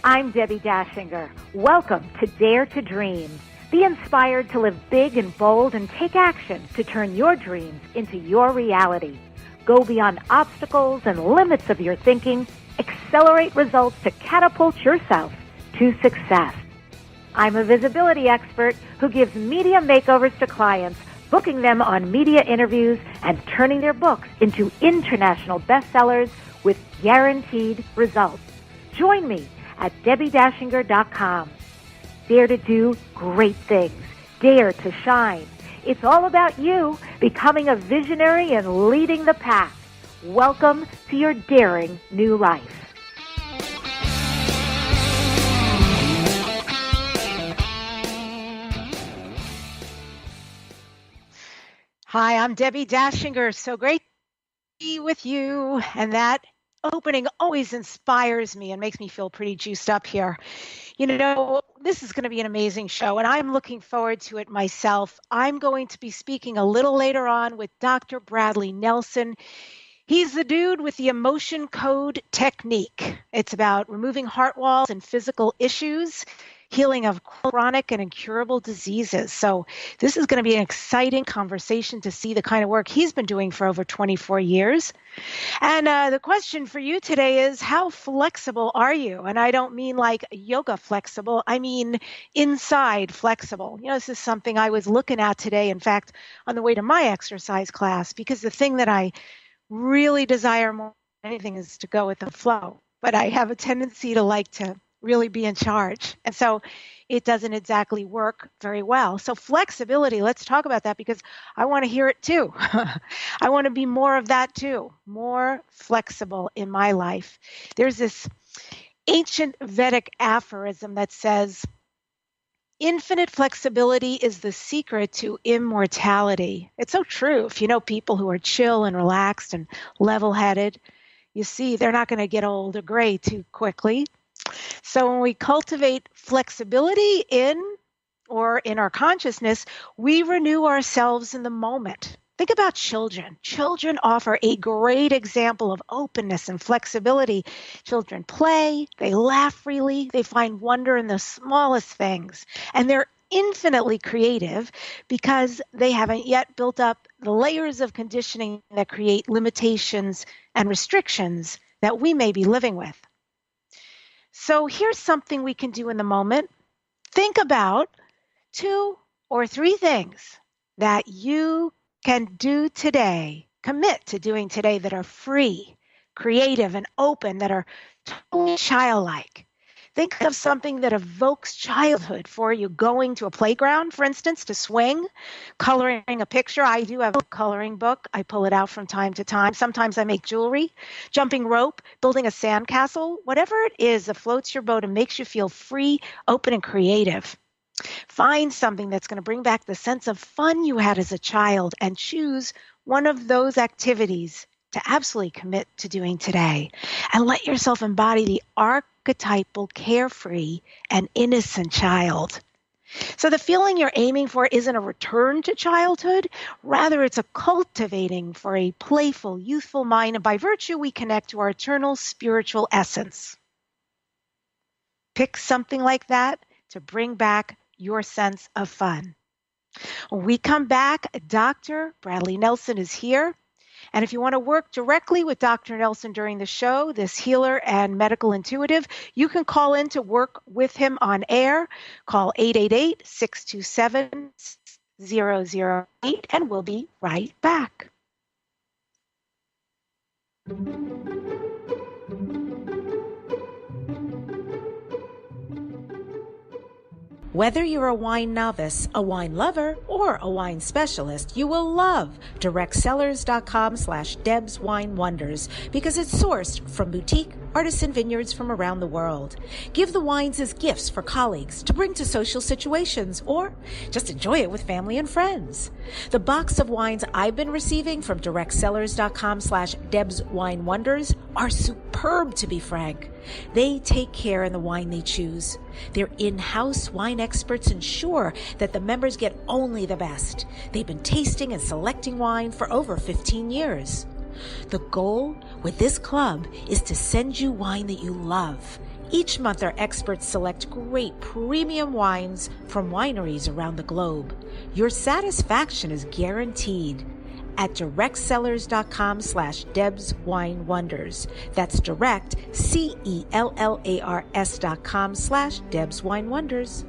I'm Debbi Dachinger. Welcome to Dare to Dream. Be inspired to live big and bold and take action to turn your dreams into your reality. Go beyond obstacles and limits of your thinking. Accelerate results to catapult yourself to success. I'm a visibility expert who gives media makeovers to clients, booking them on media interviews and turning their books into international bestsellers with guaranteed results. Join me at DebbiDachinger.com. Dare to do great things. Dare to shine. It's all about you becoming a visionary and leading the pack. Welcome to your daring new life. Hi, I'm Debbi Dachinger. So great to be with you. And that opening always inspires me and makes me feel pretty juiced up here. You know, this is going to be an amazing show, and I'm looking forward to it myself. I'm going to be speaking a little later on with Dr. Bradley Nelson. He's the dude with the emotion code technique. It's about removing heart walls and physical issues, healing of chronic and incurable diseases. So this is going to be an exciting conversation to see the kind of work he's been doing for over 24 years. And the question for you today is, how flexible are you? And I don't mean like yoga flexible. I mean inside flexible. You know, this is something I was looking at today, in fact, on the way to my exercise class, because the thing that I really desire more than anything is to go with the flow. But I have a tendency to like to really be in charge. And so it doesn't exactly work very well. So flexibility, let's talk about that, because I want to hear it too. I want to be more of that too, more flexible in my life. There's this ancient Vedic aphorism that says, infinite flexibility is the secret to immortality. It's so true. If you know people who are chill and relaxed and level-headed, you see they're not going to get old or gray too quickly. So when we cultivate flexibility in our consciousness, we renew ourselves in the moment. Think about children. Children offer a great example of openness and flexibility. Children play, they laugh freely, they find wonder in the smallest things, and they're infinitely creative because they haven't yet built up the layers of conditioning that create limitations and restrictions that we may be living with. So here's something we can do in the moment. Think about 2 or 3 things that you can do today, commit to doing today, that are free, creative, and open, that are totally childlike. Think of something that evokes childhood for you. Going to a playground, for instance, to swing, coloring a picture. I do have a coloring book. I pull it out from time to time. Sometimes I make jewelry, jumping rope, building a sandcastle. Whatever it is that floats your boat and makes you feel free, open, and creative. Find something that's going to bring back the sense of fun you had as a child and choose one of those activities to absolutely commit to doing today. And let yourself embody the archetypal, carefree, and innocent child. So the feeling you're aiming for isn't a return to childhood. Rather, it's a cultivating for a playful, youthful mind. And by virtue, we connect to our eternal spiritual essence. Pick something like that to bring back your sense of fun. When we come back, Dr. Bradley Nelson is here. And if you want to work directly with Dr. Nelson during the show, this healer and medical intuitive, you can call in to work with him on air. Call 888-627-0008, and we'll be right back. Whether you're a wine novice, a wine lover, or a wine specialist, you will love directsellers.com/Deb's Wine Wonders because it's sourced from boutique artisan vineyards from around the world. Give the wines as gifts for colleagues to bring to social situations, or just enjoy it with family and friends. The box of wines I've been receiving from directsellers.com/Deb's Wine Wonders are superb, to be frank. They take care in the wine they choose. Their in-house wine experts ensure that the members get only the best. They've been tasting and selecting wine for over 15 years. The goal with this club is to send you wine that you love. Each month, our experts select great premium wines from wineries around the globe. Your satisfaction is guaranteed at directsellers.com/DebsWineWonders. That's direct, CELLARS.com/DebsWineWonders.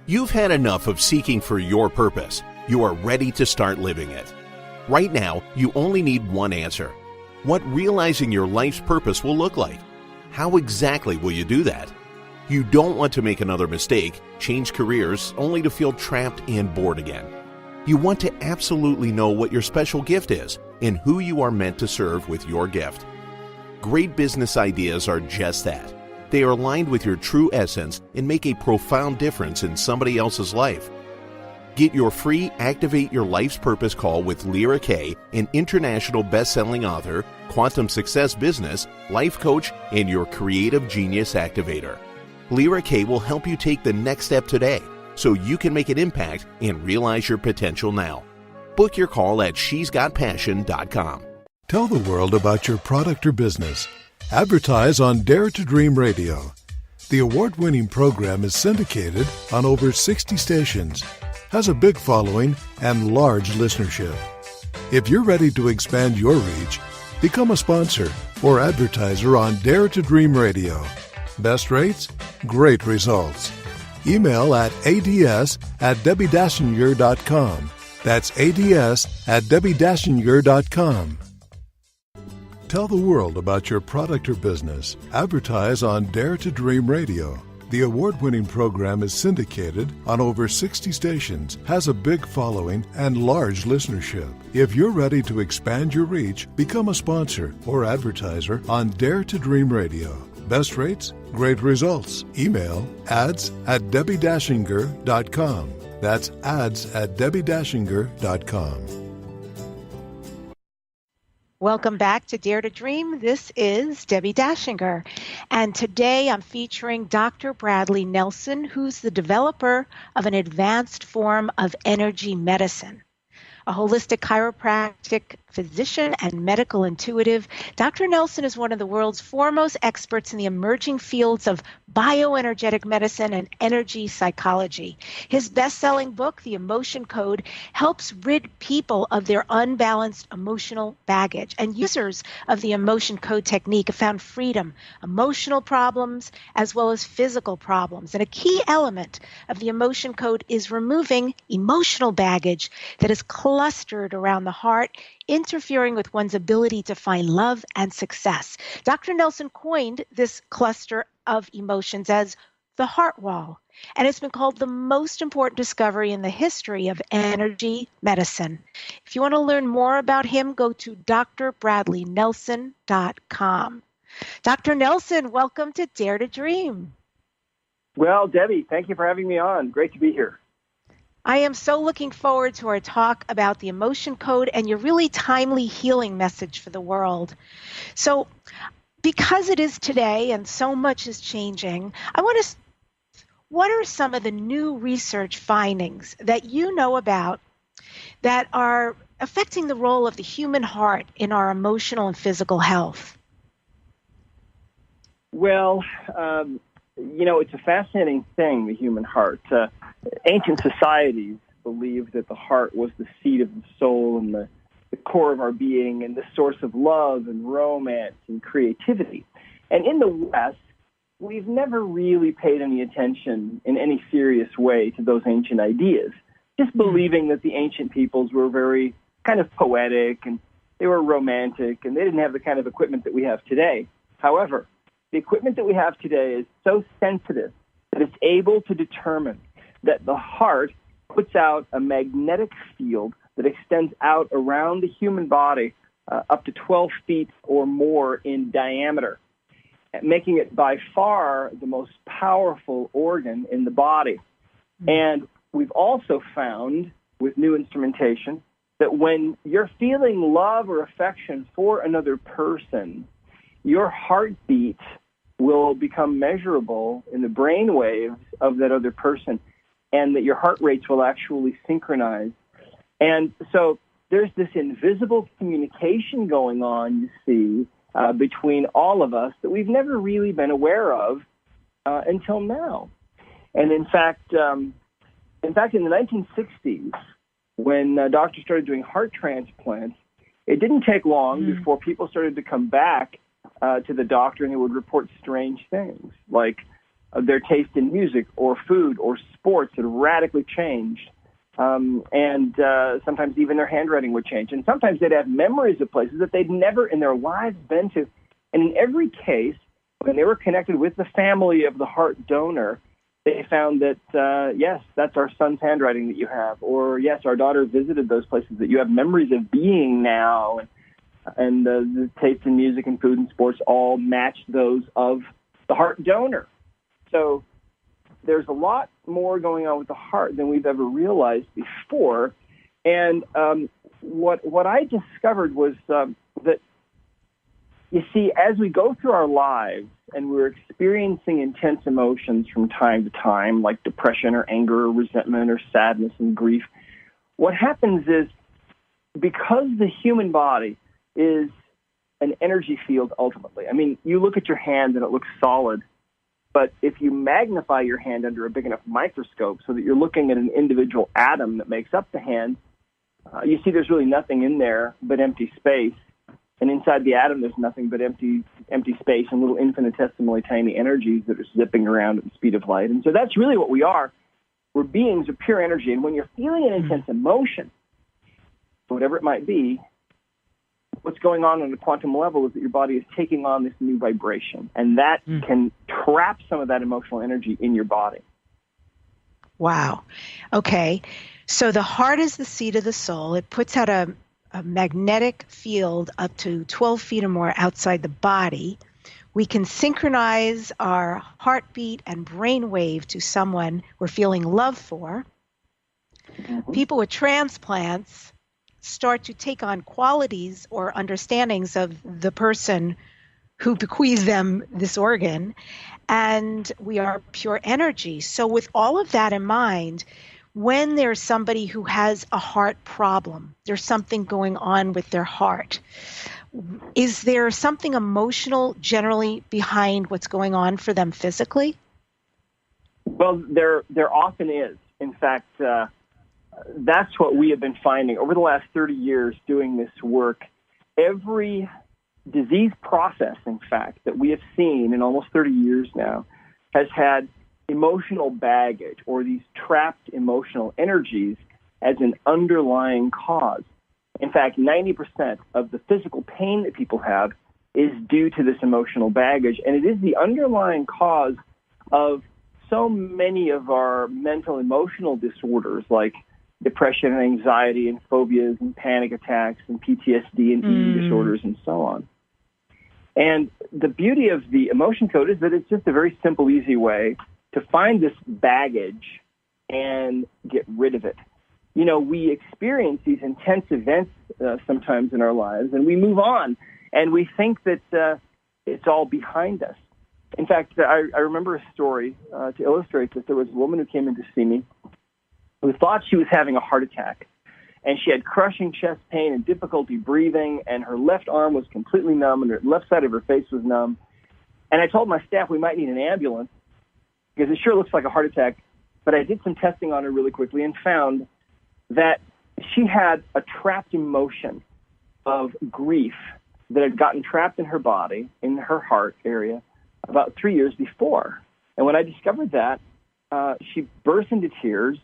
You've had enough of seeking for your purpose. You are ready to start living it. Right now, you only need one answer. What realizing your life's purpose will look like. How exactly will you do that? You don't want to make another mistake, change careers, only to feel trapped and bored again. You want to absolutely know what your special gift is and who you are meant to serve with your gift. Great business ideas are just that. They are aligned with your true essence and make a profound difference in somebody else's life. Get your free Activate Your Life's Purpose call with Lyra Kay, an international best-selling author, quantum success business, life coach, and your creative genius activator. Lyra Kay will help you take the next step today so you can make an impact and realize your potential now. Book your call at shesgotpassion.com. Tell the world about your product or business. Advertise on Dare to Dream Radio. The award-winning program is syndicated on over 60 stations, has a big following and large listenership. If you're ready to expand your reach, become a sponsor or advertiser on Dare to Dream Radio. Best rates, great results. Email at ads@DebbiDachinger.com. That's ads@DebbiDachinger.com. Tell the world about your product or business. Advertise on Dare to Dream Radio. The award-winning program is syndicated on over 60 stations, has a big following and large listenership. If you're ready to expand your reach, become a sponsor or advertiser on Dare to Dream Radio. Best rates, great results. Email ads@DebbiDachinger.com. That's ads@DebbiDachinger.com. Welcome back to Dare to Dream. This is Debbi Dachinger. And today I'm featuring Dr. Bradley Nelson, who's the developer of an advanced form of energy medicine. A holistic chiropractic physician and medical intuitive, Dr. Nelson is one of the world's foremost experts in the emerging fields of bioenergetic medicine and energy psychology. His best-selling book, The Emotion Code, helps rid people of their unbalanced emotional baggage. And users of the Emotion Code technique have found freedom, emotional problems, as well as physical problems. And a key element of the Emotion Code is removing emotional baggage that is clustered around the heart, interfering with one's ability to find love and success. Dr. Nelson coined this cluster of emotions as the heart wall, and it's been called the most important discovery in the history of energy medicine. If you want to learn more about him, go to drbradleynelson.com. Dr. Nelson, welcome to Dare to Dream. Well, Debbie, thank you for having me on. Great to be here. I am so looking forward to our talk about the Emotion Code and your really timely healing message for the world. So, because it is today and so much is changing, what are some of the new research findings that you know about that are affecting the role of the human heart in our emotional and physical health? Well, it's a fascinating thing, the human heart. Ancient societies believed that the heart was the seat of the soul and the core of our being and the source of love and romance and creativity. And in the West, we've never really paid any attention in any serious way to those ancient ideas, just believing that the ancient peoples were very kind of poetic and they were romantic and they didn't have the kind of equipment that we have today. However, the equipment that we have today is so sensitive that it's able to determine that the heart puts out a magnetic field that extends out around the human body up to 12 feet or more in diameter, making it by far the most powerful organ in the body. And we've also found, with new instrumentation, that when you're feeling love or affection for another person, your heartbeat will become measurable in the brain waves of that other person, and that your heart rates will actually synchronize. And so there's this invisible communication going on, you see, between all of us that we've never really been aware of until now. And in fact, in the 1960s, when doctors started doing heart transplants, it didn't take long before people started to come back to the doctor and they would report strange things, like their taste in music or food or sports had radically changed. And sometimes even their handwriting would change. And sometimes they'd have memories of places that they'd never in their lives been to. And in every case, when they were connected with the family of the heart donor, they found that, yes, that's our son's handwriting that you have. Or, yes, our daughter visited those places that you have memories of being now. And the taste in music and food and sports all match those of the heart donor. So there's a lot more going on with the heart than we've ever realized before. And what I discovered was that, you see, as we go through our lives and we're experiencing intense emotions from time to time, like depression or anger or resentment or sadness and grief, what happens is because the human body is an energy field ultimately. I mean, you look at your hand and it looks solid. But if you magnify your hand under a big enough microscope so that you're looking at an individual atom that makes up the hand, you see there's really nothing in there but empty space. And inside the atom, there's nothing but empty space and little infinitesimally tiny energies that are zipping around at the speed of light. And so that's really what we are. We're beings of pure energy. And when you're feeling an intense emotion, whatever it might be, what's going on the quantum level is that your body is taking on this new vibration, and that can trap some of that emotional energy in your body. Wow. Okay. So the heart is the seat of the soul. It puts out a magnetic field up to 12 feet or more outside the body. We can synchronize our heartbeat and brainwave to someone we're feeling love for. People with transplants start to take on qualities or understandings of the person who bequeaths them this organ, and we are pure energy. So with all of that in mind, when there's somebody who has a heart problem, there's something going on with their heart, is there something emotional generally behind what's going on for them physically? Well, there often is. In fact, that's what we have been finding over the last 30 years doing this work. Every disease process, in fact, that we have seen in almost 30 years now has had emotional baggage or these trapped emotional energies as an underlying cause. In fact, 90% of the physical pain that people have is due to this emotional baggage, and it is the underlying cause of so many of our mental emotional disorders like depression and anxiety and phobias and panic attacks and PTSD and eating disorders and so on. And the beauty of the emotion code is that it's just a very simple, easy way to find this baggage and get rid of it. You know, we experience these intense events sometimes in our lives, and we move on, and we think that it's all behind us. In fact, I remember a story to illustrate this. There was a woman who came in to see me who thought she was having a heart attack, and she had crushing chest pain and difficulty breathing, and her left arm was completely numb, and her left side of her face was numb. And I told my staff we might need an ambulance because it sure looks like a heart attack. But I did some testing on her really quickly and found that she had a trapped emotion of grief that had gotten trapped in her body, in her heart area, about 3 years before. And when I discovered that, she burst into tears.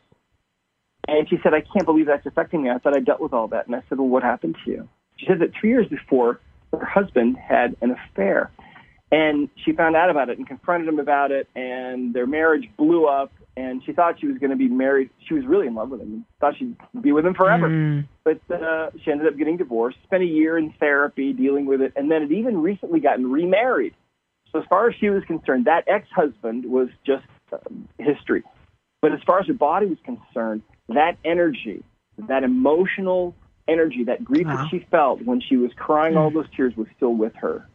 And she said, I can't believe that's affecting me. I thought I dealt with all that. And I said, well, what happened to you? She said that 3 years before, her husband had an affair. And she found out about it and confronted him about it. And their marriage blew up. And she thought she was going to be married. She was really in love with him and thought she'd be with him forever. But she ended up getting divorced, spent a year in therapy dealing with it, and then had even recently gotten remarried. So as far as she was concerned, that ex-husband was just history. But as far as her body was concerned, that energy, that emotional energy, that grief that she felt when she was crying all those tears was still with her.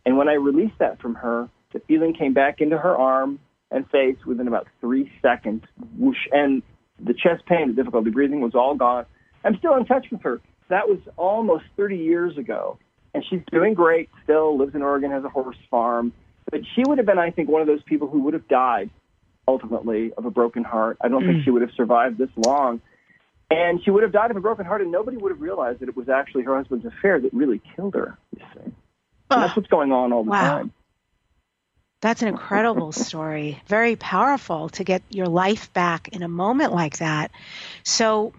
And when I released that from her, the feeling came back into her arm and face within about 3 seconds. Whoosh, and the chest pain, the difficulty breathing was all gone. I'm still in touch with her. That was almost 30 years ago. And she's doing great still, lives in Oregon, has a horse farm. But she would have been, I think, one of those people who would have died, ultimately, of a broken heart. I don't think she would have survived this long. And she would have died of a broken heart, and nobody would have realized that it was actually her husband's affair that really killed her, you see. And that's what's going on all the time. That's an incredible story. Very powerful to get your life back in a moment like that. So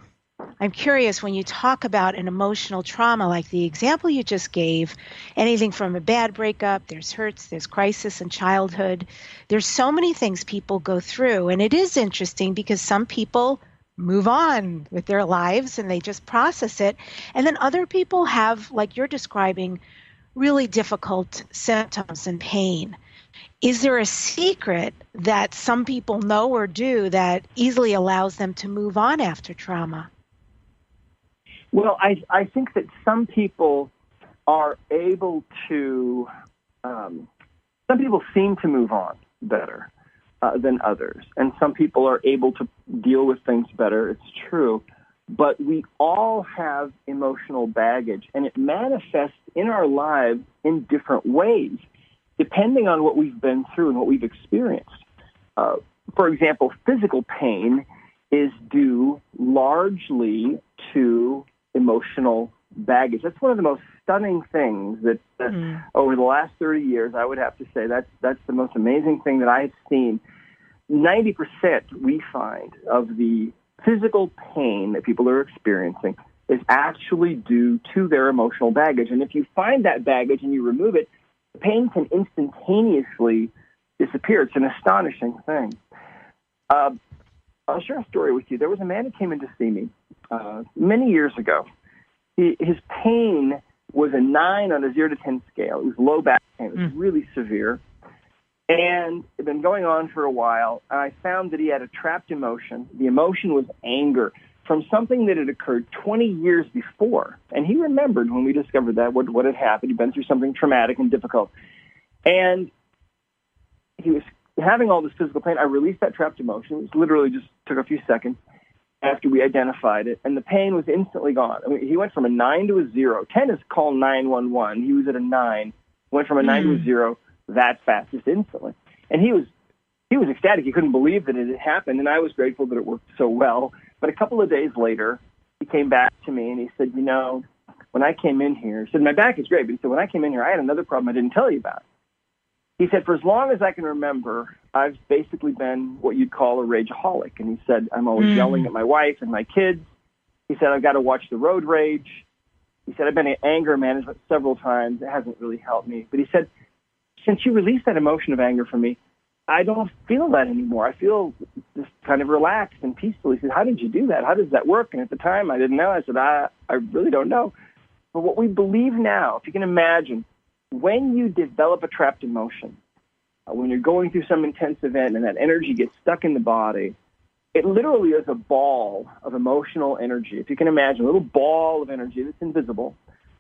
I'm curious, when you talk about an emotional trauma, like the example you just gave, anything from a bad breakup, there's hurts, there's crisis in childhood. There's so many things people go through. And it is interesting because some people move on with their lives and they just process it. And then other people have, like you're describing, really difficult symptoms and pain. Is there a secret that some people know or do that easily allows them to move on after trauma? Well, I think that some people are able to, some people seem to move on better than others, and some people are able to deal with things better. It's true. But we all have emotional baggage, and it manifests in our lives in different ways, depending on what we've been through and what we've experienced. For example, physical pain is due largely to emotional baggage. That's one of the most stunning things that over the last 30 years, I would have to say that's the most amazing thing that I have seen. 90% we find of the physical pain that people are experiencing is actually due to their emotional baggage. And if you find that baggage and you remove it, the pain can instantaneously disappear. It's an astonishing thing. I'll share a story with you. There was a man who came in to see me many years ago. His pain was a 9 on a 0 to 10 scale. It was low back pain. It was really severe. And it had been going on for a while. I found that he had a trapped emotion. The emotion was anger from something that had occurred 20 years before. And he remembered when we discovered that, what had happened. He'd been through something traumatic and difficult. And he was having all this physical pain. I released that trapped emotion. It was literally just took a few seconds after we identified it. And the pain was instantly gone. I mean, he went from a 9 to a 0. 10 is called 911. He was at a 9. Went from a 9 to a 0 that fast, just instantly. And he was ecstatic. He couldn't believe that it had happened, and I was grateful that it worked so well. But a couple of days later, he came back to me, and he said, you know, when I came in here, he said, my back is great, but he said, when I came in here, I had another problem I didn't tell you about. He said, for as long as I can remember, I've basically been what you'd call a rageaholic. And he said, I'm always yelling at my wife and my kids. He said, I've got to watch the road rage. He said, I've been in anger management several times. It hasn't really helped me. But he said, since you released that emotion of anger from me, I don't feel that anymore. I feel just kind of relaxed and peaceful. He said, how did you do that? How does that work? And at the time, I didn't know. I said, I really don't know. But what we believe now, if you can imagine, when you develop a trapped emotion, when you're going through some intense event and that energy gets stuck in the body, it literally is a ball of emotional energy. If you can imagine, a little ball of energy that's invisible,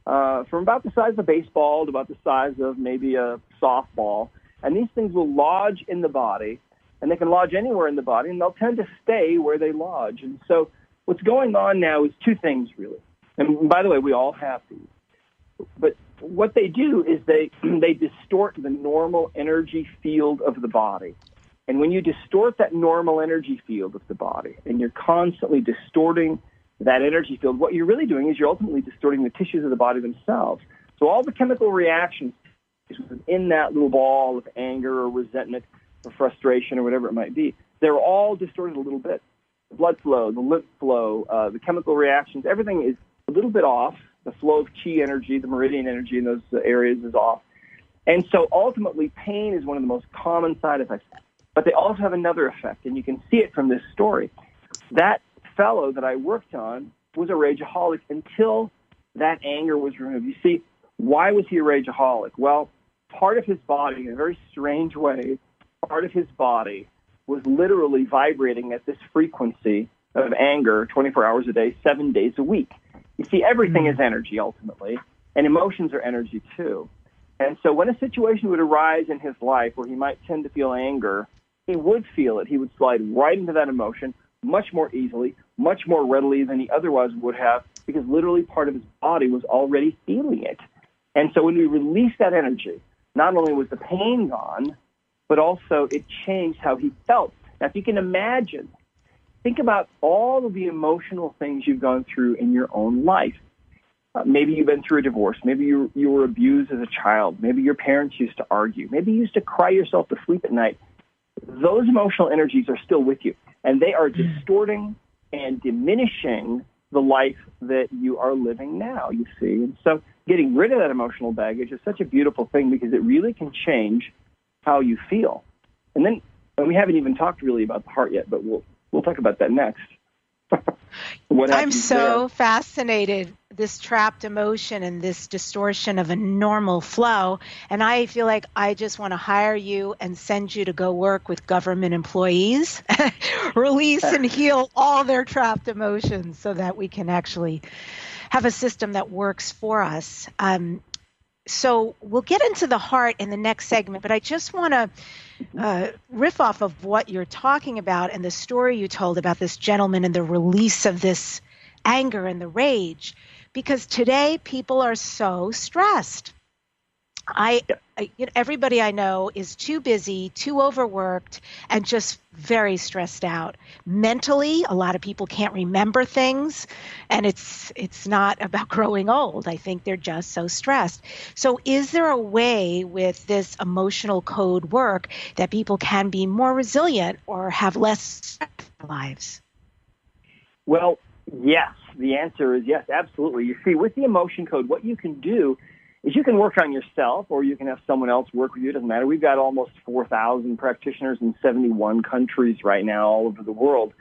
from about the size of a baseball to about the size of maybe a softball. And these things will lodge in the body, and they can lodge anywhere in the body, and they'll tend to stay where they lodge. And so what's going on now is two things, really. And by the way, we all have these. But what they do is they distort the normal energy field of the body. And when you distort that normal energy field of the body, and you're constantly distorting that energy field, what you're really doing is you're ultimately distorting the tissues of the body themselves. So all the chemical reactions within that little ball of anger or resentment or frustration or whatever it might be, they're all distorted a little bit. The blood flow, the lymph flow, the chemical reactions, everything is a little bit off. The flow of chi energy, the meridian energy in those areas is off. And so ultimately, pain is one of the most common side effects. But they also have another effect, and you can see it from this story. That fellow that I worked on was a rageaholic until that anger was removed. You see, why was he a rageaholic? Well, part of his body, in a very strange way, part of his body was literally vibrating at this frequency of anger 24 hours a day, 7 days a week. You see, everything is energy, ultimately, and emotions are energy, too. And so when a situation would arise in his life where he might tend to feel anger, he would feel it. He would slide right into that emotion much more easily, much more readily than he otherwise would have, because literally part of his body was already feeling it. And so when we released that energy, not only was the pain gone, but also it changed how he felt. Now, if you can imagine, think about all of the emotional things you've gone through in your own life. Maybe you've been through a divorce. Maybe you were abused as a child. Maybe your parents used to argue. Maybe you used to cry yourself to sleep at night. Those emotional energies are still with you, and they are distorting and diminishing the life that you are living now, you see. And so getting rid of that emotional baggage is such a beautiful thing because it really can change how you feel. And then, and we haven't even talked really about the heart yet, but we'll talk about that next. I'm so fascinated, this trapped emotion and this distortion of a normal flow. And I feel like I just want to hire you and send you to go work with government employees, release and heal all their trapped emotions so that we can actually have a system that works for us. So we'll get into the heart in the next segment, but I just want to riff off of what you're talking about and the story you told about this gentleman and the release of this anger and the rage, because today people are so stressed. Everybody I know is too busy, too overworked, and just very stressed out. Mentally, a lot of people can't remember things, and it's not about growing old. I think they're just so stressed. So is there a way with this emotional code work that people can be more resilient or have less stress in their lives? Well, yes. The answer is yes, absolutely. You see, with the emotion code, what you can do is you can work on yourself or you can have someone else work with you. It doesn't matter. We've got almost 4,000 practitioners in 71 countries right now all over the world.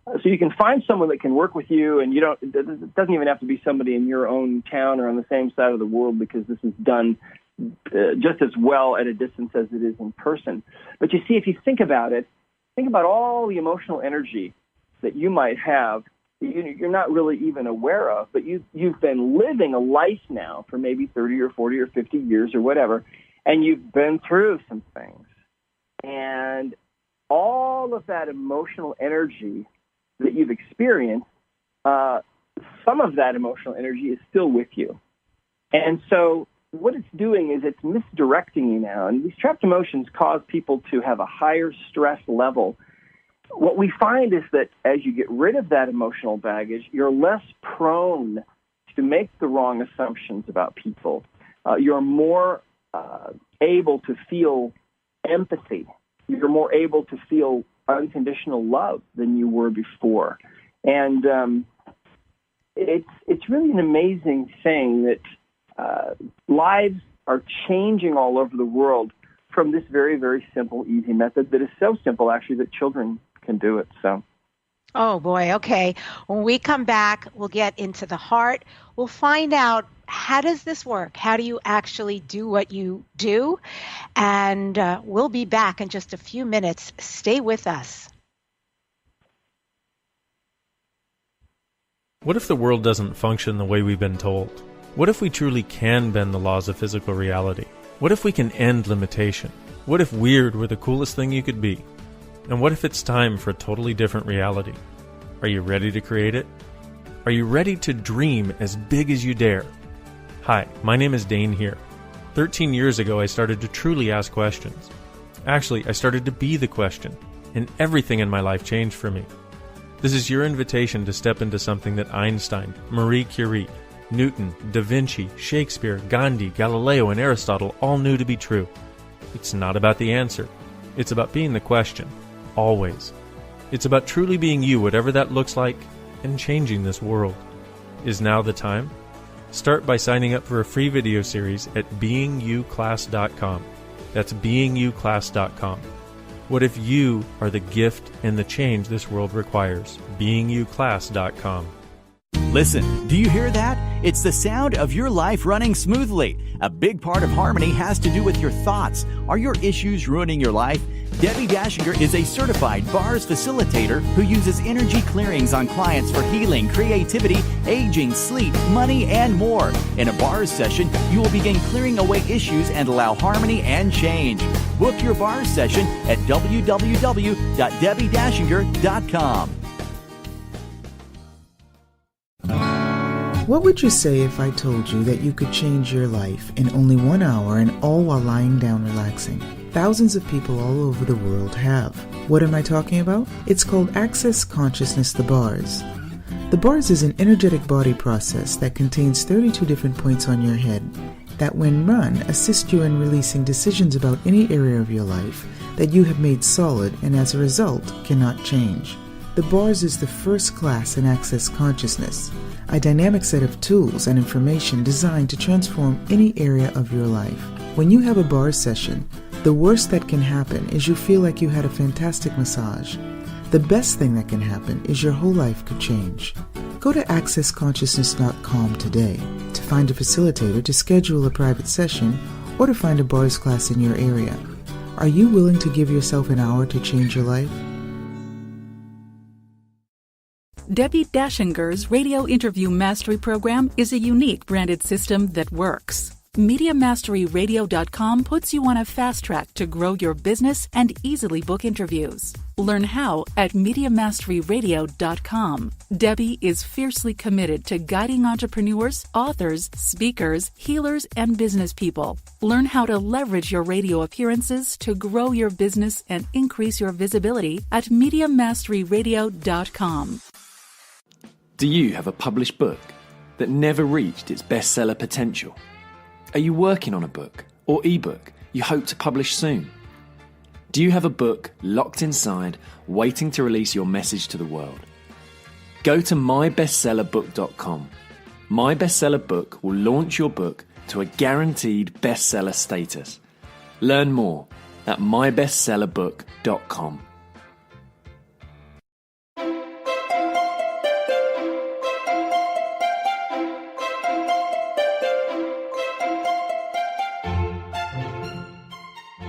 So you can find someone that can work with you, and it doesn't even have to be somebody in your own town or on the same side of the world, because this is done just as well at a distance as it is in person. But you see, if you think about it, think about all the emotional energy that you might have you're not really even aware of, but you've been living a life now for maybe 30 or 40 or 50 years or whatever, and you've been through some things. And all of that emotional energy that you've experienced, some of that emotional energy is still with you. And so what it's doing is it's misdirecting you now. And these trapped emotions cause people to have a higher stress level. What we find is that as you get rid of that emotional baggage, you're less prone to make the wrong assumptions about people. You're more able to feel empathy. You're more able to feel unconditional love than you were before. And it's really an amazing thing that lives are changing all over the world from this very, very simple, easy method that is so simple, actually, that children can do it. So, oh boy, okay. When we come back, we'll get into the heart. We'll find out, how does this work? How do you actually do what you do? And we'll be back in just a few minutes. Stay with us. What if the world doesn't function the way we've been told? What if we truly can bend the laws of physical reality? What if we can end limitation? What if weird were the coolest thing you could be? And what if it's time for a totally different reality? Are you ready to create it? Are you ready to dream as big as you dare? Hi, my name is Dane here. 13 years ago, I started to truly ask questions. Actually, I started to be the question, and everything in my life changed for me. This is your invitation to step into something that Einstein, Marie Curie, Newton, Da Vinci, Shakespeare, Gandhi, Galileo, and Aristotle all knew to be true. It's not about the answer. It's about being the question. Always. It's about truly being you, whatever that looks like, and changing this world. Is now the time? Start by signing up for a free video series at beingyouclass.com. That's beingyouclass.com. What if you are the gift and the change this world requires? beingyouclass.com. Listen, do you hear that? It's the sound of your life running smoothly. A big part of harmony has to do with your thoughts. Are your issues ruining your life? Debbi Dachinger is a certified bars facilitator who uses energy clearings on clients for healing, creativity, aging, sleep, money, and more. In a bars session, you will begin clearing away issues and allow harmony and change. Book your bars session at www.debbidachinger.com. What would you say if I told you that you could change your life in only 1 hour and all while lying down relaxing? Thousands of people all over the world have. What am I talking about? It's called Access Consciousness, the bars. The bars is an energetic body process that contains 32 different points on your head that, when run, assist you in releasing decisions about any area of your life that you have made solid and as a result cannot change. The bars is the first class in Access Consciousness, a dynamic set of tools and information designed to transform any area of your life. When you have a bars session, the worst that can happen is you feel like you had a fantastic massage. The best thing that can happen is your whole life could change. Go to accessconsciousness.com today to find a facilitator to schedule a private session or to find a bars class in your area. Are you willing to give yourself an hour to change your life? Debbi Dachinger's Radio Interview Mastery Program is a unique branded system that works. MediaMasteryRadio.com puts you on a fast track to grow your business and easily book interviews. Learn how at MediaMasteryRadio.com. Debbi is fiercely committed to guiding entrepreneurs, authors, speakers, healers, and business people. Learn how to leverage your radio appearances to grow your business and increase your visibility at MediaMasteryRadio.com. Do you have a published book that never reached its bestseller potential? Are you working on a book or ebook you hope to publish soon? Do you have a book locked inside, waiting to release your message to the world? Go to mybestsellerbook.com. My Bestseller Book will launch your book to a guaranteed bestseller status. Learn more at mybestsellerbook.com.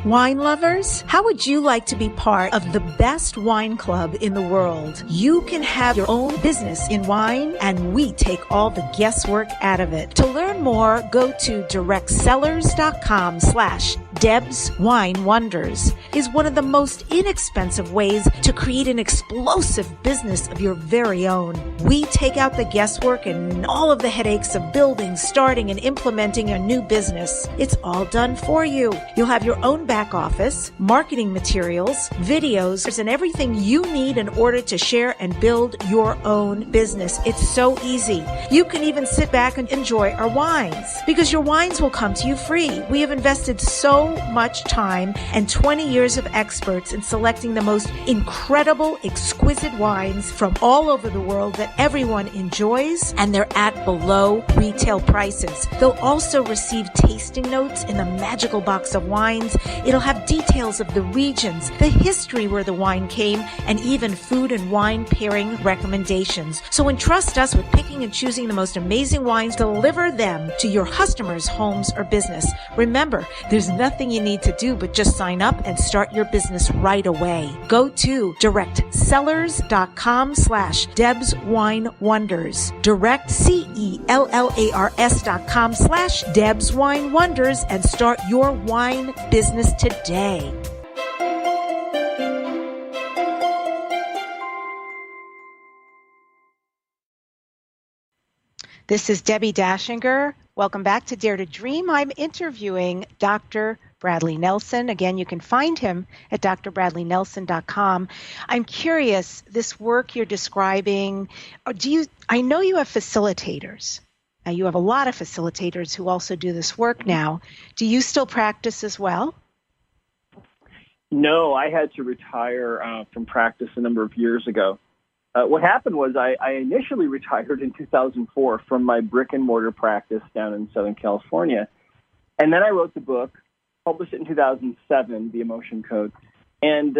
Wine lovers, how would you like to be part of the best wine club in the world? You can have your own business in wine, and we take all the guesswork out of it. To learn more, go to directsellers.com/Deb's Wine Wonders. Is one of the most inexpensive ways to create an explosive business of your very own. We take out the guesswork and all of the headaches of building, starting, and implementing a new business. It's all done for you. You'll have your own back office, marketing materials, videos, and everything you need in order to share and build your own business. It's so easy. You can even sit back and enjoy our wines because your wines will come to you free. We have invested so much time and 20 years of experts in selecting the most incredible, exquisite wines from all over the world that everyone enjoys, and they're at below retail prices. They'll also receive tasting notes in the magical box of wines. It'll have details of the regions, the history where the wine came, and even food and wine pairing recommendations. So entrust us with picking and choosing the most amazing wines, deliver them to your customers' homes or business. Remember, there's nothing you need to do but just sign up and start your business right away. Go to directsellers.com/Deb's Wine Wonders. DirectCellars.com/Deb's Wine Wonders and start your wine business today. This is Debbi Dachinger. Welcome back to Dare to Dream. I'm interviewing Dr. Bradley Nelson. Again, you can find him at drbradleynelson.com. I'm curious, this work you're describing, I know you have facilitators. Now, you have a lot of facilitators who also do this work now. Do you still practice as well? No, I had to retire from practice a number of years ago. What happened was I initially retired in 2004 from my brick-and-mortar practice down in Southern California. And then I wrote the book, published it in 2007, The Emotion Code. And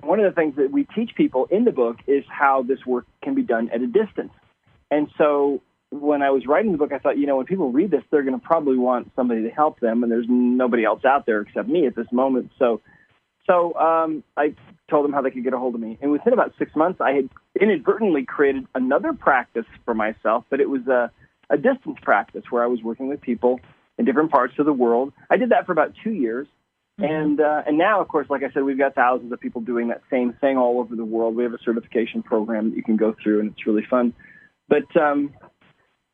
one of the things that we teach people in the book is how this work can be done at a distance. And so when I was writing the book, I thought, when people read this, they're going to probably want somebody to help them, and there's nobody else out there except me at this moment. So I told them how they could get a hold of me. And within about 6 months, I had inadvertently created another practice for myself, but it was a distance practice where I was working with people in different parts of the world. I did that for about 2 years. Mm-hmm. And now, of course, like I said, we've got thousands of people doing that same thing all over the world. We have a certification program that you can go through, and it's really fun. But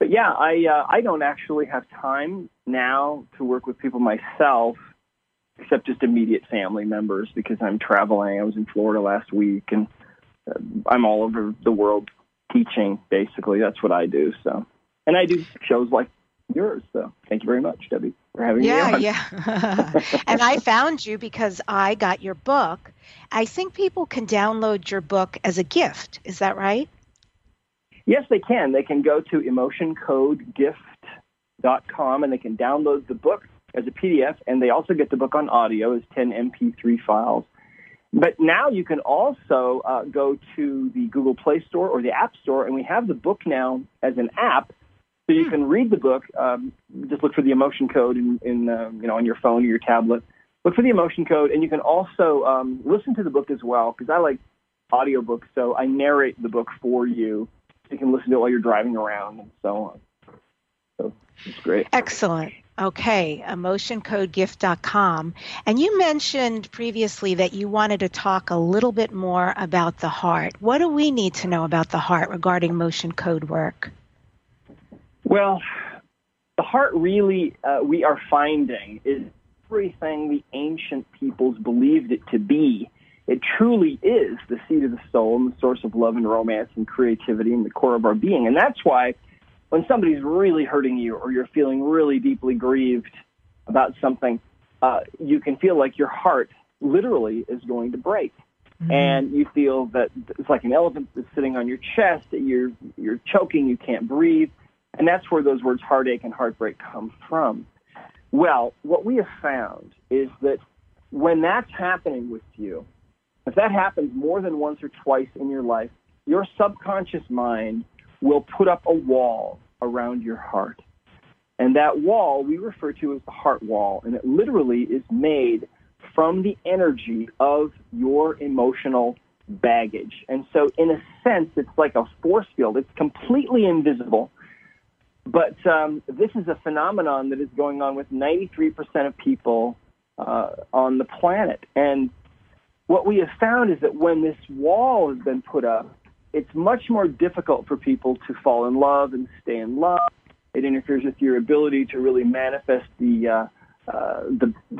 But yeah, I don't actually have time now to work with people myself, except just immediate family members, because I'm traveling. I was in Florida last week, and I'm all over the world teaching, basically. That's what I do. So, and I do shows like yours. So thank you very much, Debbie, for having me on. Yeah. And I found you because I got your book. I think people can download your book as a gift. Is that right? Yes, they can. They can go to emotioncodegift.com, and they can download the book as a PDF, and they also get the book on audio as 10 MP3 files. But now you can also go to the Google Play Store or the App Store, and we have the book now as an app, so you can read the book. Just look for the emotion code on your phone or your tablet. Look for the emotion code, and you can also listen to the book as well, because I like audiobooks, so I narrate the book for you. So you can listen to it while you're driving around and so on. So it's great. Excellent. Okay, emotioncodegift.com. And you mentioned previously that you wanted to talk a little bit more about the heart. What do we need to know about the heart regarding emotion code work? Well, the heart really, we are finding, is everything the ancient peoples believed it to be. It truly is the seat of the soul and the source of love and romance and creativity and the core of our being. And that's why when somebody's really hurting you or you're feeling really deeply grieved about something, you can feel like your heart literally is going to break. Mm-hmm. And you feel that it's like an elephant that's sitting on your chest, that you're choking, you can't breathe. And that's where those words heartache and heartbreak come from. Well, what we have found is that when that's happening with you, if that happens more than once or twice in your life, your subconscious mind will put up a wall around your heart. And that wall we refer to as the heart wall, and it literally is made from the energy of your emotional baggage. And so in a sense, it's like a force field. It's completely invisible. But this is a phenomenon that is going on with 93% of people on the planet. And what we have found is that when this wall has been put up, it's much more difficult for people to fall in love and stay in love. It interferes with your ability to really manifest the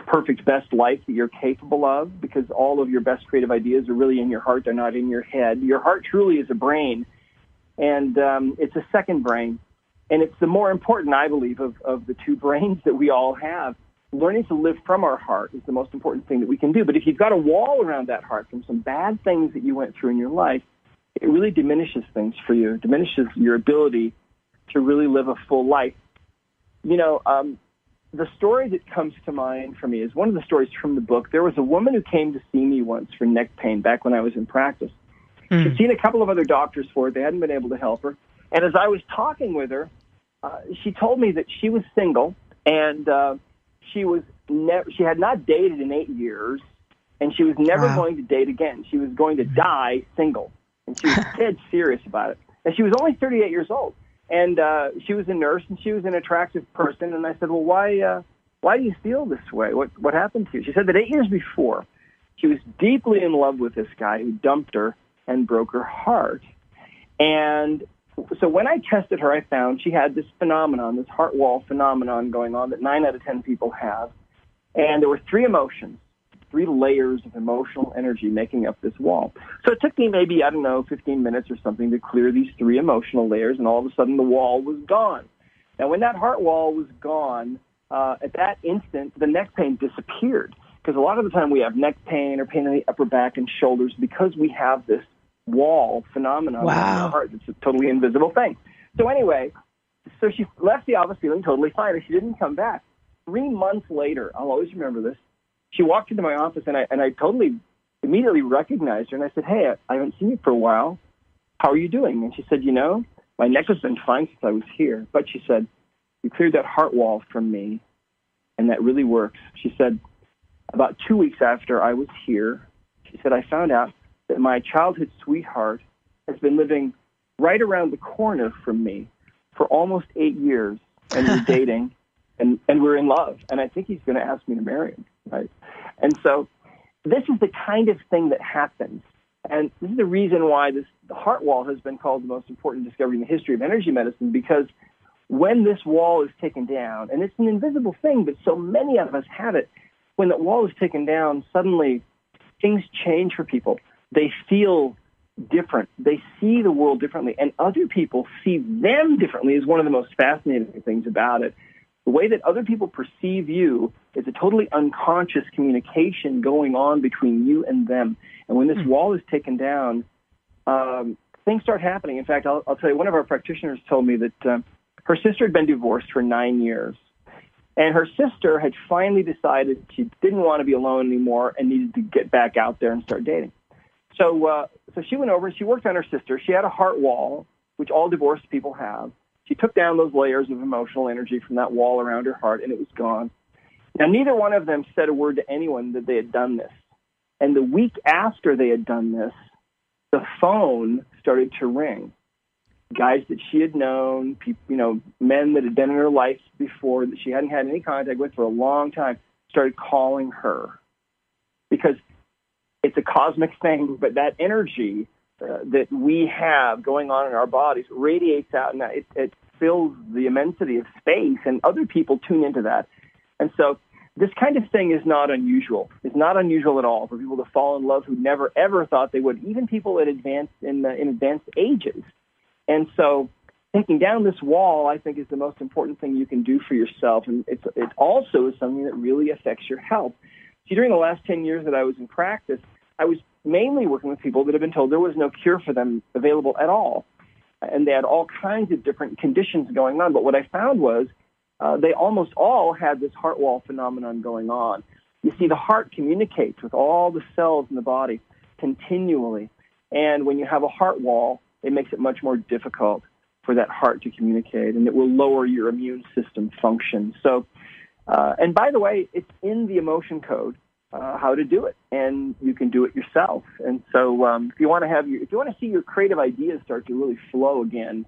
perfect, best life that you're capable of, because all of your best creative ideas are really in your heart. They're not in your head. Your heart truly is a brain, and it's a second brain. And it's the more important, I believe, of the two brains that we all have. Learning to live from our heart is the most important thing that we can do. But if you've got a wall around that heart from some bad things that you went through in your life, it really diminishes things for you. It diminishes your ability to really live a full life. You know, the story that comes to mind for me is one of the stories from the book. There was a woman who came to see me once for neck pain back when I was in practice. She'd seen a couple of other doctors for it. They hadn't been able to help her. And as I was talking with her, she told me that she was single, and she had not dated in 8 years, and she was never going to date again. She was going to die single, and she was dead serious about it. And she was only 38 years old, and she was a nurse, and she was an attractive person. And I said, well, why do you feel this way? What happened to you? She said that 8 years before, she was deeply in love with this guy who dumped her and broke her heart. And so when I tested her, I found she had this phenomenon, this heart wall phenomenon going on that 9 out of 10 people have. And there were 3 emotions, 3 layers of emotional energy making up this wall. So it took me maybe, 15 minutes or something to clear these 3 emotional layers, and all of a sudden the wall was gone. Now, when that heart wall was gone, at that instant, the neck pain disappeared. Because a lot of the time we have neck pain or pain in the upper back and shoulders because we have this wall phenomenon in our heart. It's a totally invisible thing. So anyway, so she left the office feeling totally fine, and she didn't come back. 3 months later, I'll always remember this, she walked into my office, and I totally immediately recognized her, and I said, hey, I haven't seen you for a while. How are you doing? And she said, my neck has been fine since I was here. But she said, you cleared that heart wall from me, and that really works. She said, about 2 weeks after I was here, she said, I found out that my childhood sweetheart has been living right around the corner from me for almost 8 years, and we're dating, and we're in love, and I think he's going to ask me to marry him, right? And so this is the kind of thing that happens, and this is the reason why the heart wall has been called the most important discovery in the history of energy medicine, because when this wall is taken down, and it's an invisible thing, but so many of us have it, when that wall is taken down, suddenly things change for people. They feel different. They see the world differently, and other people see them differently is one of the most fascinating things about it. The way that other people perceive you is a totally unconscious communication going on between you and them. And when this wall is taken down, things start happening. In fact, I'll tell you, one of our practitioners told me that her sister had been divorced for 9 years. And her sister had finally decided she didn't want to be alone anymore and needed to get back out there and start dating. So she went over and she worked on her sister. She had a heart wall, which all divorced people have. She took down those layers of emotional energy from that wall around her heart, and it was gone. Now, neither one of them said a word to anyone that they had done this. And the week after they had done this, the phone started to ring. Guys that she had known, people, men that had been in her life before that she hadn't had any contact with for a long time, started calling her. Because it's a cosmic thing, but that energy that we have going on in our bodies radiates out, and it fills the immensity of space, and other people tune into that. And so this kind of thing is not unusual. It's not unusual at all for people to fall in love who never, ever thought they would, even people in advanced ages. And so taking down this wall, I think, is the most important thing you can do for yourself, and it also is something that really affects your health. See, during the last 10 years that I was in practice, I was mainly working with people that have been told there was no cure for them available at all, and they had all kinds of different conditions going on. But what I found was they almost all had this heart wall phenomenon going on. You see, the heart communicates with all the cells in the body continually, and when you have a heart wall, it makes it much more difficult for that heart to communicate, and it will lower your immune system function. So, and by the way, it's in the emotion code how to do it, and you can do it yourself. And so, if you want to see your creative ideas start to really flow again,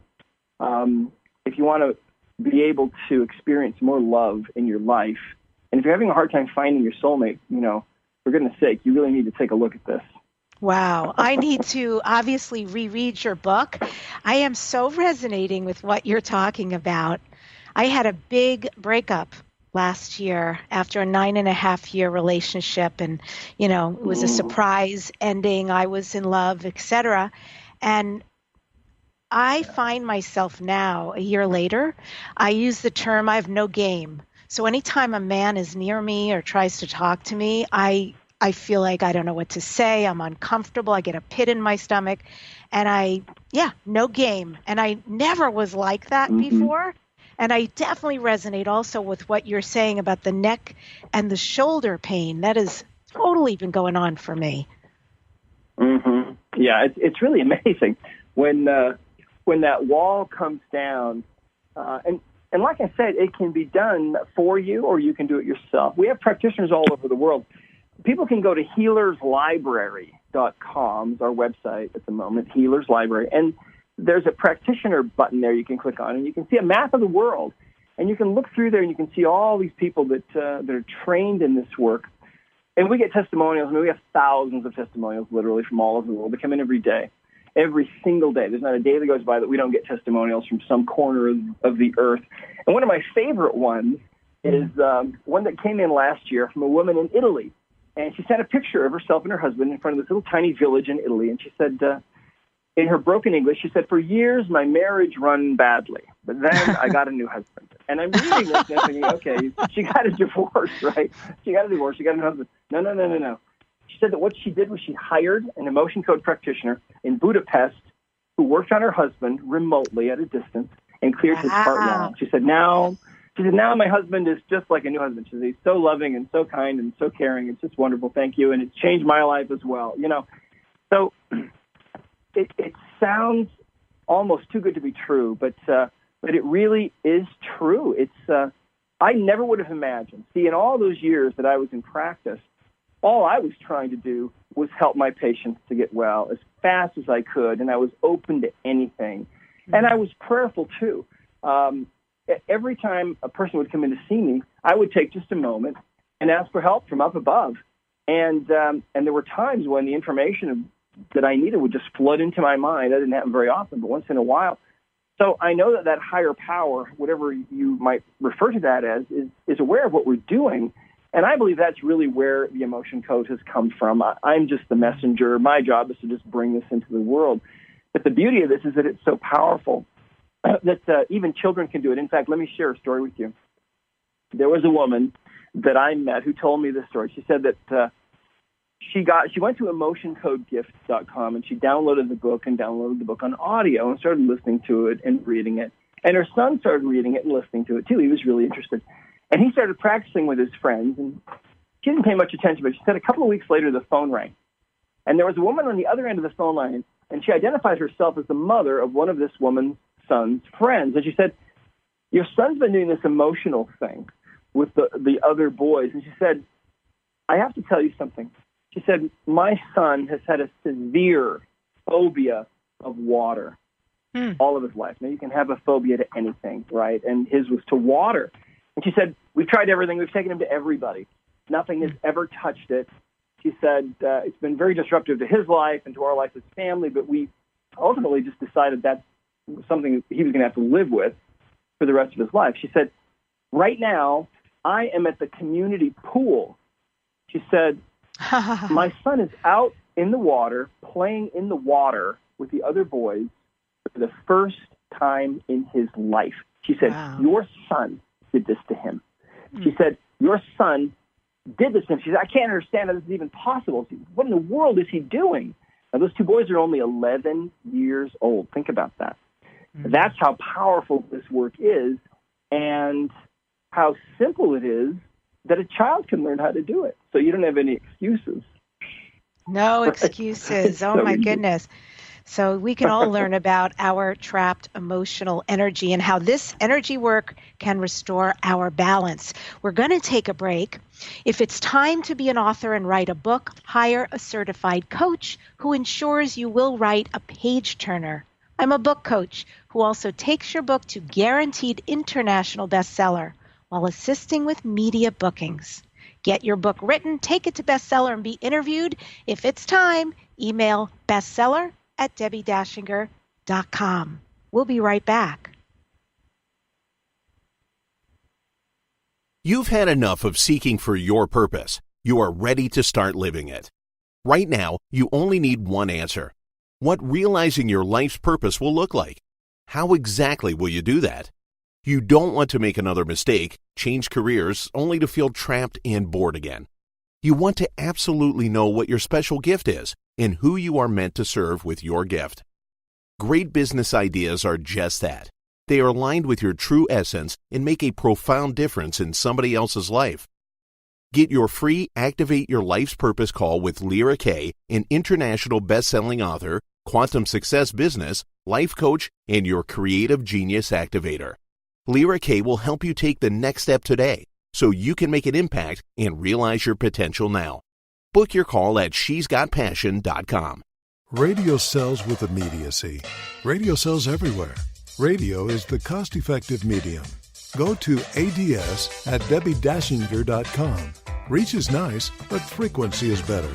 if you want to be able to experience more love in your life, and if you're having a hard time finding your soulmate, for goodness sake, you really need to take a look at this. Wow. I need to obviously reread your book. I am so resonating with what you're talking about. I had a big breakup last year after a 9.5-year relationship, and, it was a surprise ending. I was in love, etc. And I find myself now, a year later, I use the term, I have no game. So anytime a man is near me or tries to talk to me, I feel like I don't know what to say. I'm uncomfortable. I get a pit in my stomach. And no game. And I never was like that before. And I definitely resonate also with what you're saying about the neck and the shoulder pain. That has totally been going on for me. Mm-hmm. Yeah, it's really amazing when that wall comes down. And like I said, it can be done for you, or you can do it yourself. We have practitioners all over the world. People can go to healerslibrary.com, is our website at the moment, Healers Library, and there's a practitioner button there you can click on, and you can see a map of the world, and you can look through there, and you can see all these people that are trained in this work. And we get testimonials. I mean, we have thousands of testimonials, literally, from all over the world. They come in every day, every single day. There's not a day that goes by that we don't get testimonials from some corner of the earth. And one of my favorite ones is one that came in last year from a woman in Italy. And she sent a picture of herself and her husband in front of this little tiny village in Italy. And she said, in her broken English, she said, "For years, my marriage run badly, but then I got a new husband." And I'm reading this and I'm thinking, okay, she got a divorce, right? She got a divorce. She got a new husband. No. She said that what she did was she hired an emotion code practitioner in Budapest who worked on her husband remotely at a distance and cleared his heart wall. She said, now my husband is just like a new husband. She said, he's so loving and so kind and so caring. It's just wonderful. Thank you. And it's changed my life as well. So it sounds almost too good to be true, but it really is true. It's I never would have imagined. See, in all those years that I was in practice, all I was trying to do was help my patients to get well as fast as I could, and I was open to anything. And I was prayerful, too. Every time a person would come in to see me, I would take just a moment and ask for help from up above. And there were times when the information that I needed would just flood into my mind. That didn't happen very often, but once in a while. So I know that higher power, whatever you might refer to that as, is aware of what we're doing. And I believe that's really where the emotion code has come from. I'm just the messenger. My job is to just bring this into the world. But the beauty of this is that it's so powerful that even children can do it. In fact, let me share a story with you. There was a woman that I met who told me this story. She said that she went to emotioncodegifts.com and she downloaded the book on audio and started listening to it and reading it. And her son started reading it and listening to it too. He was really interested. And he started practicing with his friends, and she didn't pay much attention, but she said a couple of weeks later the phone rang. And there was a woman on the other end of the phone line, and she identified herself as the mother of one of this woman's son's friends. And she said, your son's been doing this emotional thing with the other boys. And she said, I have to tell you something. She said, my son has had a severe phobia of water all of his life. Now, you can have a phobia to anything, right? And his was to water. And she said, we've tried everything. We've taken him to everybody. Nothing has ever touched it. She said, it's been very disruptive to his life and to our life as family, but we ultimately just decided that's something he was going to have to live with for the rest of his life. She said, right now, I am at the community pool. She said, my son is out in the water, playing in the water with the other boys for the first time in his life. She said, your son did this to him. She said, your son did this to him. She said, I can't understand how this is even possible. She said, what in the world is he doing? Now, those two boys are only 11 years old. Think about that. That's how powerful this work is and how simple it is that a child can learn how to do it. So you don't have any excuses. No excuses. Oh, my goodness. So we can all learn about our trapped emotional energy and how this energy work can restore our balance. We're going to take a break. If it's time to be an author and write a book, hire a certified coach who ensures you will write a page turner. I'm a book coach who also takes your book to guaranteed international bestseller while assisting with media bookings. Get your book written, take it to bestseller, and be interviewed. If it's time, email bestseller@DebbiDachinger.com. We'll be right back. You've had enough of seeking for your purpose. You are ready to start living it. Right now, you only need one answer. What realizing your life's purpose will look like. How exactly will you do that? You don't want to make another mistake, change careers, only to feel trapped and bored again. You want to absolutely know what your special gift is and who you are meant to serve with your gift. Great business ideas are just that. They are aligned with your true essence and make a profound difference in somebody else's life. Get your free Activate Your Life's Purpose call with Lyra Kay, an international best-selling author, quantum success business, life coach, and your creative genius activator. Lyra Kay will help you take the next step today so you can make an impact and realize your potential now. Book your call at shesgotpassion.com. Radio sells with immediacy. Radio sells everywhere. Radio is the cost-effective medium. Go to ads@DebbiDachinger.com. Reach is nice, but frequency is better.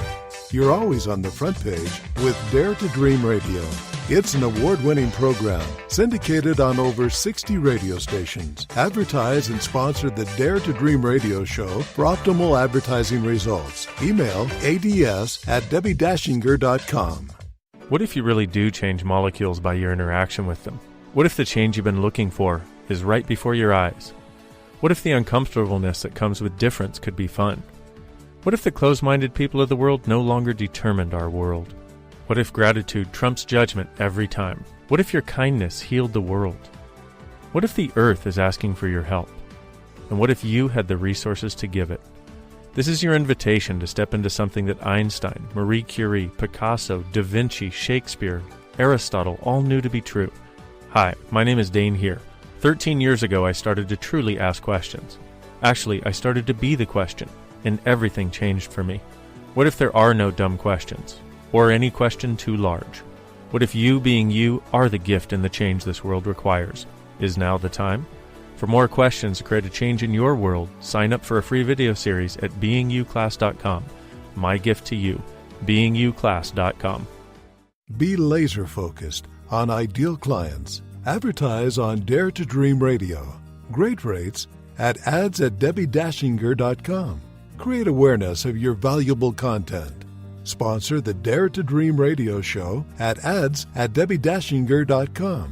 You're always on the front page with Dare to Dream Radio. It's an award-winning program syndicated on over 60 radio stations. Advertise and sponsor the Dare to Dream radio show for optimal advertising results. Email ads@DebbiDachinger.com. What if you really do change molecules by your interaction with them? What if the change you've been looking for is right before your eyes? What if the uncomfortableness that comes with difference could be fun? What if the closed-minded people of the world no longer determined our world? What if gratitude trumps judgment every time? What if your kindness healed the world? What if the earth is asking for your help? And what if you had the resources to give it? This is your invitation to step into something that Einstein, Marie Curie, Picasso, Da Vinci, Shakespeare, Aristotle all knew to be true. Hi, my name is Dane here. 13 years ago, I started to truly ask questions. Actually, I started to be the question, and everything changed for me. What if there are no dumb questions, or any question too large? What if you being you are the gift and the change this world requires? Is now the time? For more questions to create a change in your world, sign up for a free video series at beingyouclass.com. My gift to you, beingyouclass.com. Be laser-focused on ideal clients Advertise on Dare to Dream Radio. Great rates at ads@DebbiDachinger.com. Create awareness of your valuable content. Sponsor the Dare to Dream radio show at ads@DebbiDachinger.com.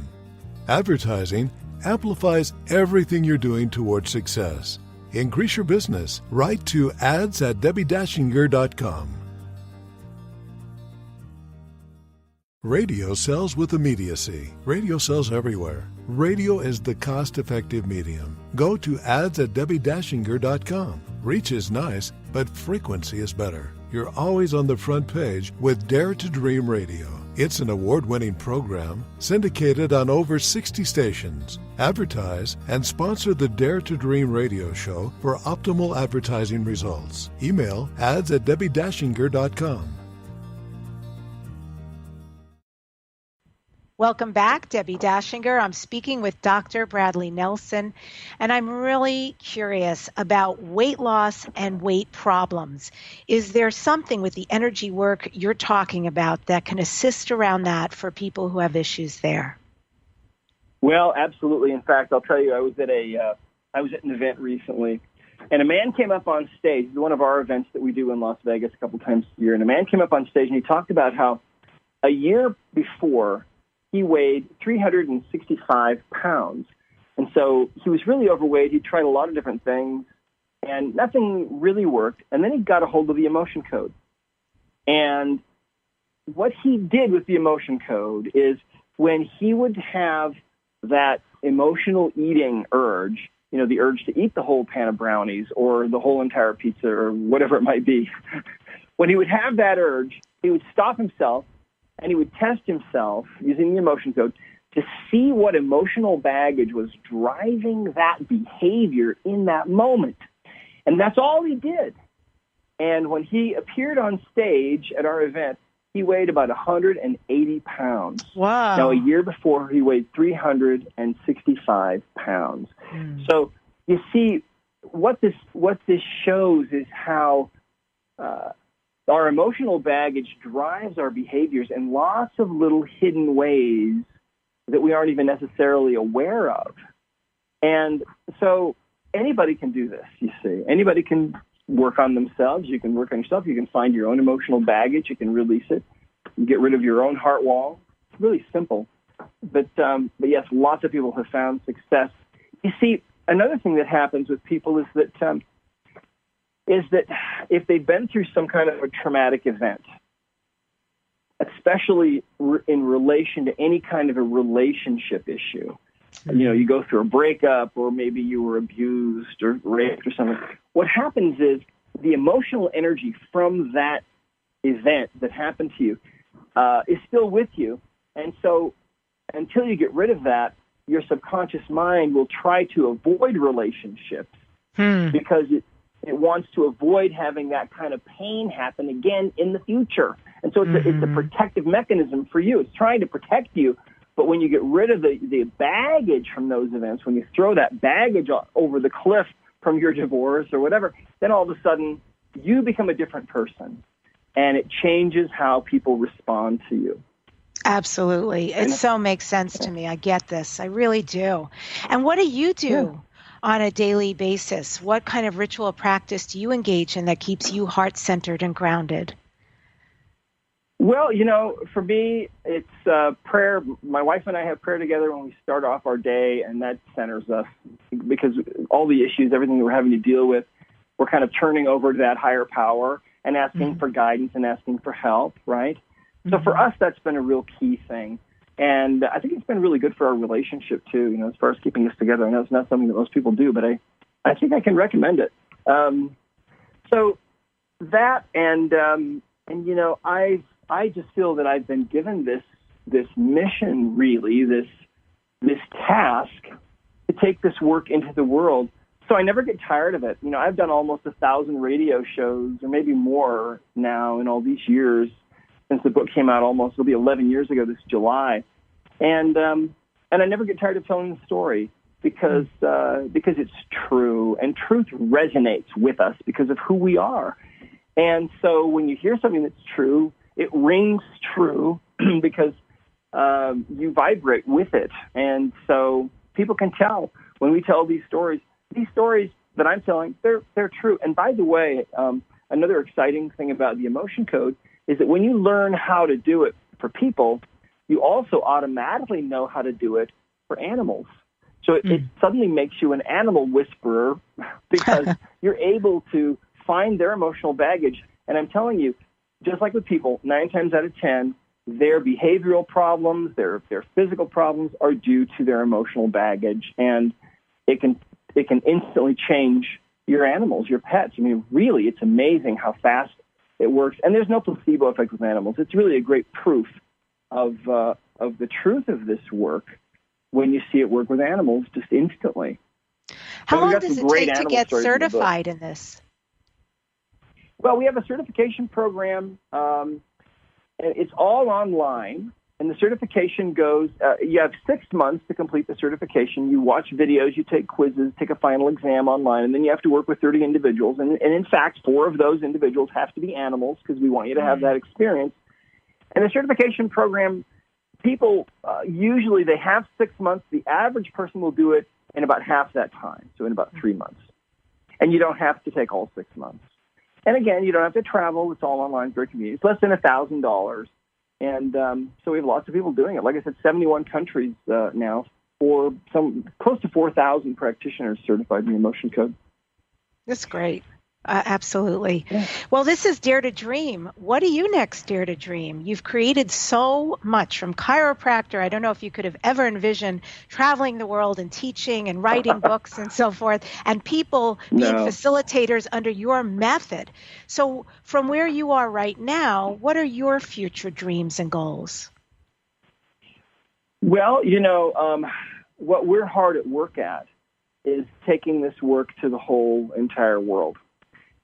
Advertising amplifies everything you're doing towards success. Increase your business. Write to ads@DebbiDachinger.com. Radio sells with immediacy. Radio sells everywhere. Radio is the cost-effective medium. Go to ads@DebbiDachinger.com. Reach is nice, but frequency is better. You're always on the front page with Dare to Dream Radio. It's an award-winning program syndicated on over 60 stations. Advertise and sponsor the Dare to Dream radio show for optimal advertising results. Email ads@DebbiDachinger.com. Welcome back, Debbi Dachinger. I'm speaking with Dr. Bradley Nelson, and I'm really curious about weight loss and weight problems. Is there something with the energy work you're talking about that can assist around that for people who have issues there? Well, absolutely. In fact, I'll tell you, I was at an event recently, and a man came up on stage. It's one of our events that we do in Las Vegas a couple times a year, and a man came up on stage and he talked about how a year before he weighed 365 pounds. And so he was really overweight. He tried a lot of different things, and nothing really worked. And then he got a hold of the emotion code. And what he did with the emotion code is when he would have that emotional eating urge, you know, the urge to eat the whole pan of brownies or the whole entire pizza or whatever it might be, when he would have that urge, he would stop himself and he would test himself using the emotion code to see what emotional baggage was driving that behavior in that moment. And that's all he did. And when he appeared on stage at our event, he weighed about 180 pounds. Wow. Now, a year before, he weighed 365 pounds. So you see, what this shows is how our emotional baggage drives our behaviors in lots of little hidden ways that we aren't even necessarily aware of. And so anybody can do this, you see. Anybody can work on themselves. You can work on yourself. You can find your own emotional baggage. You can release it. You get rid of your own heart wall. It's really simple. But yes, lots of people have found success. You see, another thing that happens with people is that if they've been through some kind of a traumatic event, especially in relation to any kind of a relationship issue, you know, you go through a breakup or maybe you were abused or raped or something, what happens is the emotional energy from that event that happened to you is still with you. And so until you get rid of that, your subconscious mind will try to avoid relationships because it wants to avoid having that kind of pain happen again in the future. And so it's a protective mechanism for you. It's trying to protect you. But when you get rid of the baggage from those events, when you throw that baggage over the cliff from your divorce or whatever, then all of a sudden you become a different person. And it changes how people respond to you. Absolutely. It so makes sense to me. I get this. I really do. And what do you do on a daily basis? What kind of ritual practice do you engage in that keeps you heart-centered and grounded? Well, you know, for me, it's prayer. My wife and I have prayer together when we start off our day, and that centers us because all the issues, everything that we're having to deal with, we're kind of turning over to that higher power and asking for guidance and asking for help, right? So for us, that's been a real key thing. And I think it's been really good for our relationship, too, you know, as far as keeping us together. I know it's not something that most people do, but I think I can recommend it. So that and you know, I just feel that I've been given this mission, really, this task to take this work into the world. So I never get tired of it. You know, I've done almost 1,000 radio shows, or maybe more now in all these years since the book came out. It'll be 11 years ago this July, and I never get tired of telling the story because it's true, and truth resonates with us because of who we are. And so when you hear something that's true, it rings true because you vibrate with it. And so people can tell when we tell these stories that I'm telling, they're true. And by the way, another exciting thing about the emotion code is that when you learn how to do it for people, you also automatically know how to do it for animals. So it suddenly makes you an animal whisperer because you're able to find their emotional baggage. And I'm telling you, just like with people, 9 times out of 10, their behavioral problems, their physical problems are due to their emotional baggage. And it can instantly change your animals, your pets. I mean, really, it's amazing how fast it works. And there's no placebo effect with animals. It's really a great proof of the truth of this work when you see it work with animals just instantly. How So long does it take to get certified in this? Well, we have a certification program. And it's all online. And the certification goes, you have 6 months to complete the certification. You watch videos, you take quizzes, take a final exam online, and then you have to work with 30 individuals. And in fact, 4 of those individuals have to be animals because we want you to have that experience. And the certification program, people usually they have 6 months. The average person will do it in about half that time, so in about 3 months. And you don't have to take all 6 months. And again, you don't have to travel. It's all online, very convenient. It's less than $1,000. And so we have lots of people doing it. Like I said, 71 countries now, for close to 4,000 practitioners certified in the emotion code. That's great. Absolutely. Yeah. Well, this is Dare to Dream. What do you next dare to dream? You've created so much from chiropractor. I don't know if you could have ever envisioned traveling the world and teaching and writing books and so forth, and people being facilitators under your method. So from where you are right now, what are your future dreams and goals? Well, what we're hard at work at is taking this work to the whole entire world.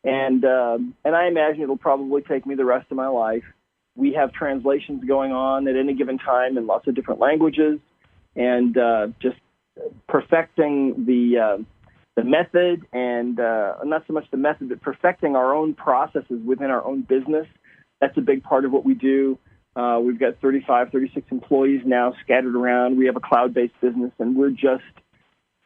And I imagine it'll probably take me the rest of my life. We have translations going on at any given time in lots of different languages, and just perfecting the method, and not so much the method, but perfecting our own processes within our own business. That's a big part of what we do. We've got 35, 36 employees now scattered around. We have a cloud-based business, and we're just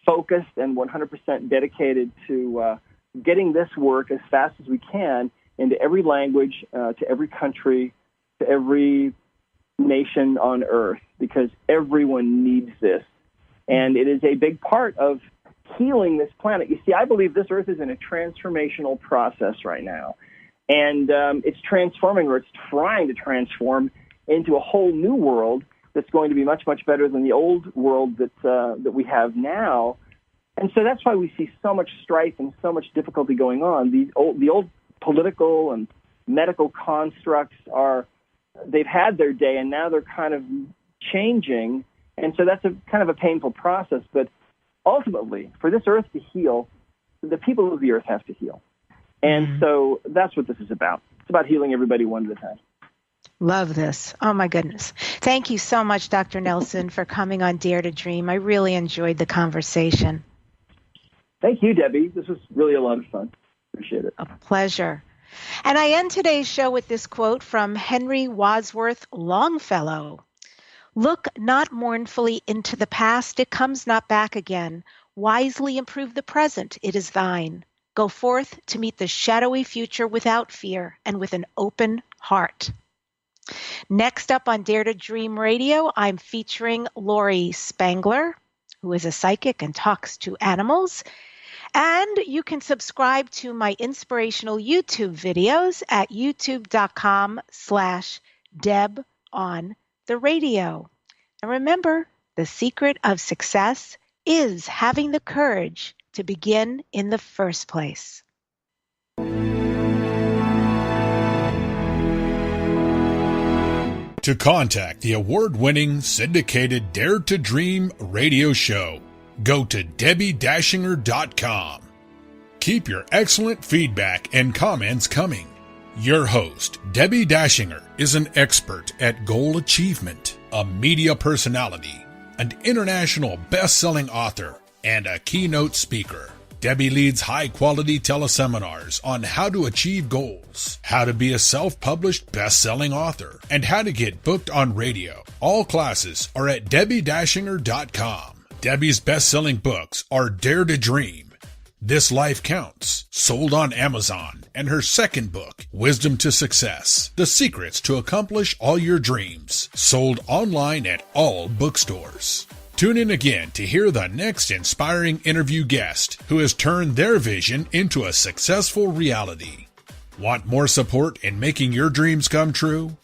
focused and 100% dedicated to getting this work as fast as we can into every language, to every country, to every nation on earth, because everyone needs this. And it is a big part of healing this planet. You see, I believe this earth is in a transformational process right now. And it's transforming, or it's trying to transform into a whole new world that's going to be much, much better than the old world that we have now. And so that's why we see so much strife and so much difficulty going on. The old political and medical constructs they've had their day, and now they're kind of changing. And so that's kind of a painful process. But ultimately, for this earth to heal, the people of the earth have to heal. And so that's what this is about. It's about healing everybody one at a time. Love this. Oh, my goodness. Thank you so much, Dr. Nelson, for coming on Dare to Dream. I really enjoyed the conversation. Thank you, Debbie. This was really a lot of fun. Appreciate it. A pleasure. And I end today's show with this quote from Henry Wadsworth Longfellow. "Look not mournfully into the past, it comes not back again. Wisely improve the present, it is thine. Go forth to meet the shadowy future without fear and with an open heart." Next up on Dare to Dream Radio, I'm featuring Lori Spangler, who is a psychic and talks to animals. And you can subscribe to my inspirational YouTube videos at youtube.com/Deb on the radio. And remember, the secret of success is having the courage to begin in the first place. To contact the award-winning syndicated Dare to Dream radio show, go to DebbiDachinger.com. Keep your excellent feedback and comments coming. Your host, Debbi Dachinger, is an expert at goal achievement, a media personality, an international best-selling author, and a keynote speaker. Debbi leads high-quality teleseminars on how to achieve goals, how to be a self-published best-selling author, and how to get booked on radio. All classes are at DebbiDachinger.com. Debbi's best-selling books are Dare to Dream, This Life Counts, sold on Amazon, and her second book, Wisdom to Success, The Secrets to Accomplish All Your Dreams, sold online at all bookstores. Tune in again to hear the next inspiring interview guest who has turned their vision into a successful reality. Want more support in making your dreams come true?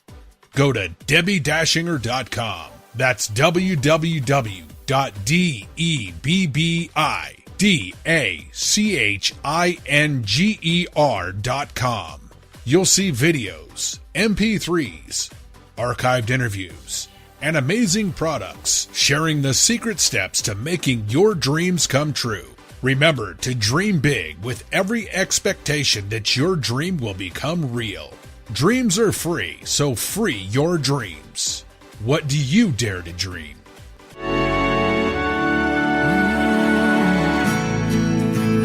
Go to DebbiDachinger.com. That's www.DebbiDachinger.com. You'll see videos, MP3s, archived interviews, and amazing products sharing the secret steps to making your dreams come true. Remember to dream big with every expectation that your dream will become real. Dreams are free, so free your dreams. What do you dare to dream?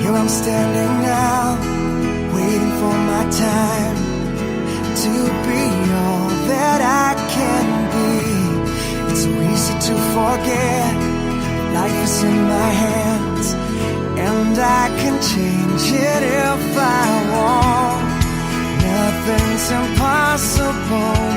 Here I'm standing now, waiting for my time to be all that I can be. It's so easy to forget, life is in my hands, and I can change it if I want. Nothing's impossible